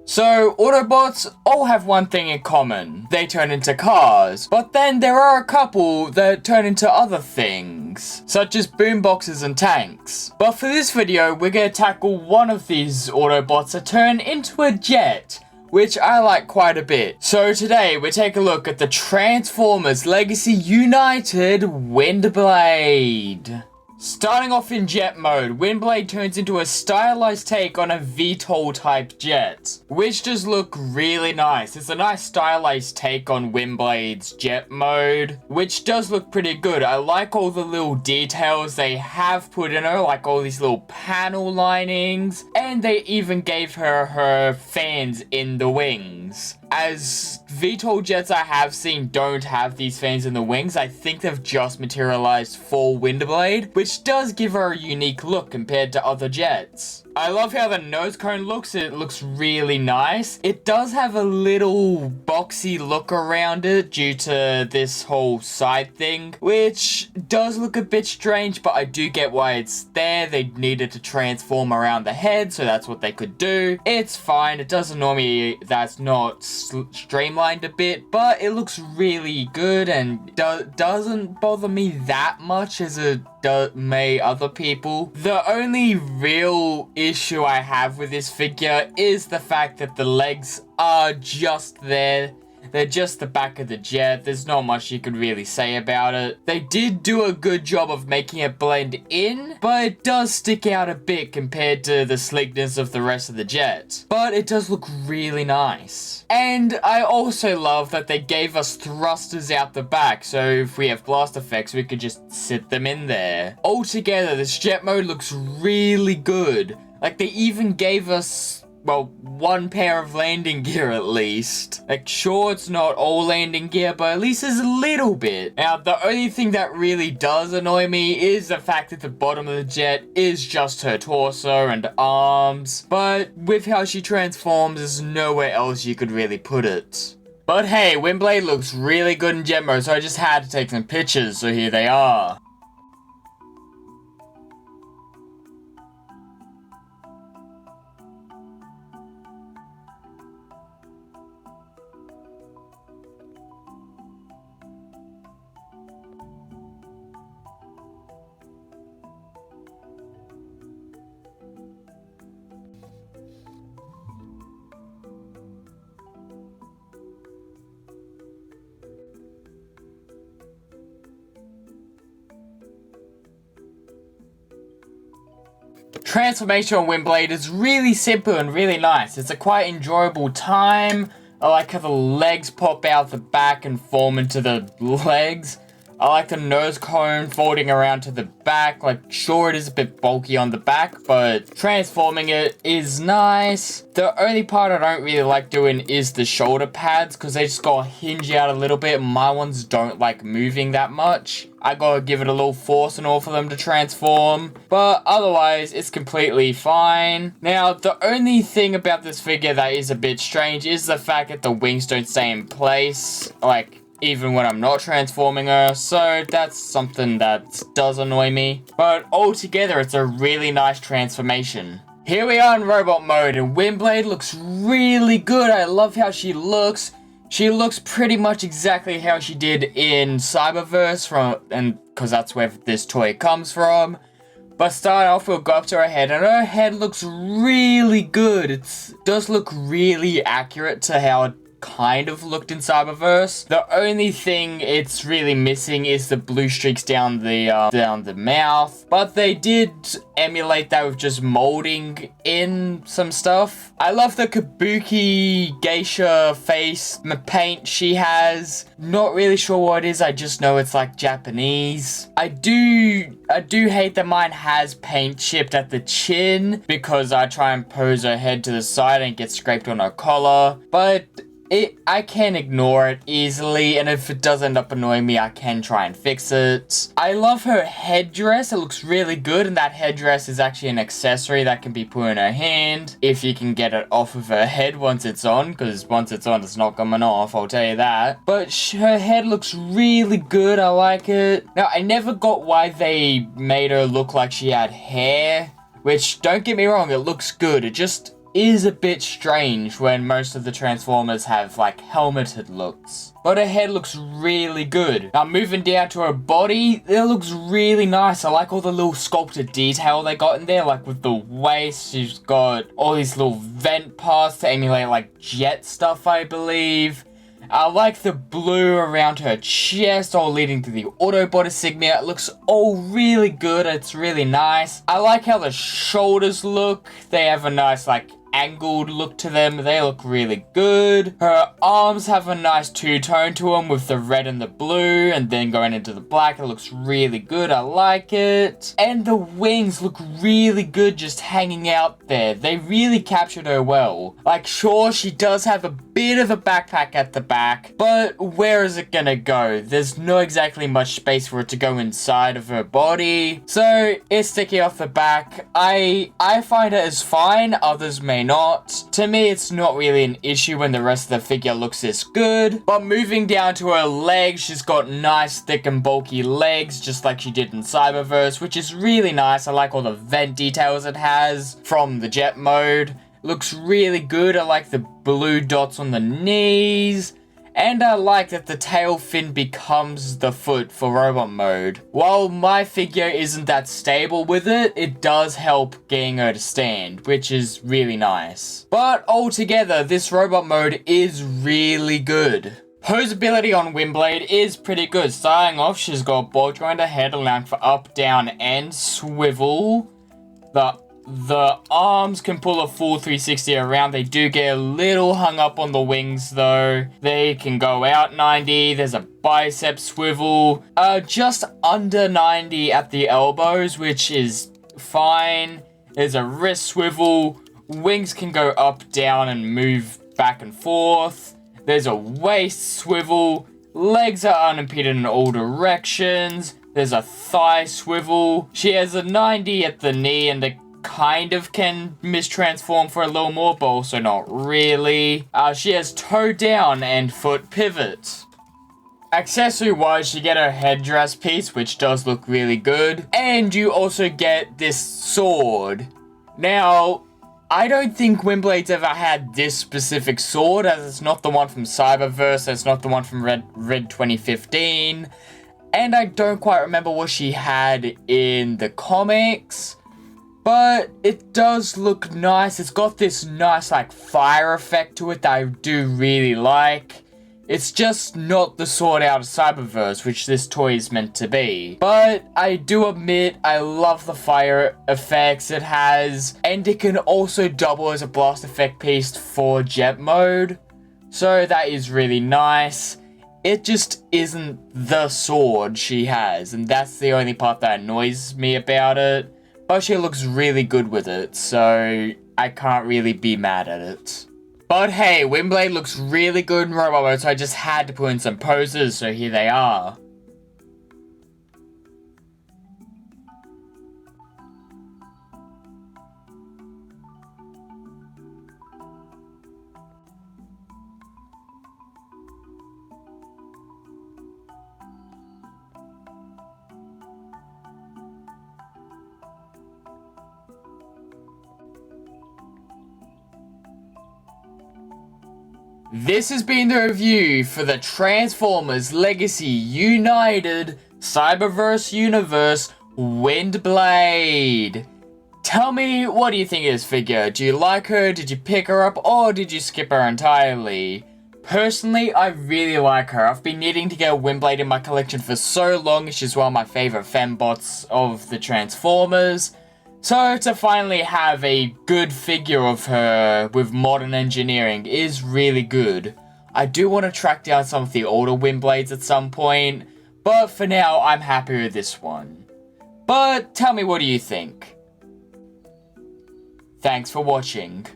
So, Autobots all have one thing in common. They turn into cars. But then there are a couple that turn into other things, such as boomboxes and tanks. But for this video, we're gonna tackle one of these Autobots that turn into a jet, which I like quite a bit. So today, we take a look at the Transformers Legacy United Windblade. Starting off in jet mode, Windblade turns into a stylized take on a VTOL type jet, which does look really nice. It's a nice stylized take on Windblade's jet mode, which does look pretty good. I like all the little details they have put in her, like all these little panel linings, and they even gave her fans in the wings. As VTOL jets I have seen don't have these fans in the wings, I think they've just materialized for Windblade, which does give her a unique look compared to other jets. I love how the nose cone looks. It looks really nice. It does have a little boxy look around it due to this whole side thing, which does look a bit strange, but I do get why it's there. They needed to transform around the head, so that's what they could do. It's fine. It does annoy me that's not streamlined a bit, but it looks really good and doesn't bother me that much as it may other people. The only real issue I have with this figure is the fact that the legs are just there. They're just the back of the jet. There's not much you could really say about it. They did do a good job of making it blend in, but it does stick out a bit compared to the sleekness of the rest of the jet. But it does look really nice. And I also love that they gave us thrusters out the back, so if we have blast effects, we could just sit them in there. Altogether, this jet mode looks really good. Like, they even gave us, well, one pair of landing gear at least. Like, sure, it's not all landing gear, but at least there's a little bit. Now, the only thing that really does annoy me is the fact that the bottom of the jet is just her torso and arms. But with how she transforms, there's nowhere else you could really put it. But hey, Windblade looks really good in jet mode, so I just had to take some pictures, so here they are. Transformation on Windblade is really simple and really nice. It's a quite enjoyable time. I like how the legs pop out the back and form into the legs. I like the nose cone folding around to the back. Like, sure, it is a bit bulky on the back, but transforming it is nice. The only part I don't really like doing is the shoulder pads, because they just gotta hinge out a little bit. My ones don't like moving that much. I gotta give it a little force in order for them to transform, but otherwise, it's completely fine. Now, the only thing about this figure that is a bit strange is the fact that the wings don't stay in place, like, even when I'm not transforming her, so that's something that does annoy me. But altogether, it's a really nice transformation. Here we are in robot mode, and Windblade looks really good. I love how she looks. She looks pretty much exactly how she did in Cyberverse, because that's where this toy comes from. But starting off, we'll go up to her head, and her head looks really good. It does look really accurate to how it kind of looked in Cyberverse. The only thing it's really missing is the blue streaks down the mouth, but they did emulate that with just molding in some stuff. I love the kabuki geisha face paint she has. Not really sure what it is, I just know it's like Japanese. I do hate that mine has paint chipped at the chin, because I try and pose her head to the side and it gets scraped on her collar, but I can ignore it easily, and if it does end up annoying me, I can try and fix it. I love her headdress. It looks really good, and that headdress is actually an accessory that can be put in her hand if you can get it off of her head once it's on, because once it's on, it's not coming off, I'll tell you that. But her head looks really good. I like it. Now, I never got why they made her look like she had hair, which, don't get me wrong, it looks good. is a bit strange when most of the Transformers have like helmeted looks. But her head looks really good. Now moving down to her body, it looks really nice. I like all the little sculpted detail they got in there, like with the waist, she's got all these little vent parts to emulate like jet stuff, I believe. I like the blue around her chest, all leading to the Autobot insignia. It looks all really good, it's really nice. I like how the shoulders look. They have a nice like angled look to them. They look really good. Her arms have a nice two-tone to them with the red and the blue, and then going into the black. It looks really good. I like it. And the wings look really good just hanging out there. They really captured her well. Like, sure, she does have a bit of a backpack at the back, but where is it gonna go? There's not exactly much space for it to go inside of her body. So it's sticking off the back. I find it as fine. Others may not. To me, it's not really an issue when the rest of the figure looks this good. But moving down to her legs, she's got nice, thick and bulky legs, just like she did in Cyberverse, which is really nice. I like all the vent details it has from the jet mode. Looks really good. I like the blue dots on the knees. And I like that the tail fin becomes the foot for robot mode. While my figure isn't that stable with it, it does help getting her to stand, which is really nice. But altogether, this robot mode is really good. Posability on Windblade is pretty good. Starting off, she's got ball joint ahead, allowing for up, down, and swivel. The arms can pull a full 360 around. They do get a little hung up on the wings though. They can go out 90. There's a bicep swivel. Just under 90 at the elbows, which is fine. There's a wrist swivel. Wings can go up, down, and move back and forth. There's a waist swivel. Legs are unimpeded in all directions. There's a thigh swivel. She has a 90 at the knee and a kind of can mistransform for a little more, but also not really. She has toe down and foot pivot. Accessory wise, you get her headdress piece, which does look really good. And you also get this sword. Now, I don't think Windblade's ever had this specific sword, as it's not the one from Cyberverse, it's not the one from Red 2015. And I don't quite remember what she had in the comics. But it does look nice. It's got this nice like fire effect to it that I do really like. It's just not the sword out of Cyberverse, which this toy is meant to be. But I do admit I love the fire effects it has. And it can also double as a blast effect piece for jet mode. So that is really nice. It just isn't the sword she has. And that's the only part that annoys me about it. But she looks really good with it, so I can't really be mad at it. But hey, Windblade looks really good in robot mode, so I just had to put in some poses, so here they are. This has been the review for the Transformers Legacy United Cyberverse Universe Windblade. Tell me, what do you think of this figure? Do you like her? Did you pick her up? Or did you skip her entirely? Personally, I really like her. I've been needing to get a Windblade in my collection for so long. She's one of my favorite fembots of the Transformers. So to finally have a good figure of her with modern engineering is really good. I do want to track down some of the older Windblades at some point, but for now I'm happy with this one. But tell me, what do you think? Thanks for watching.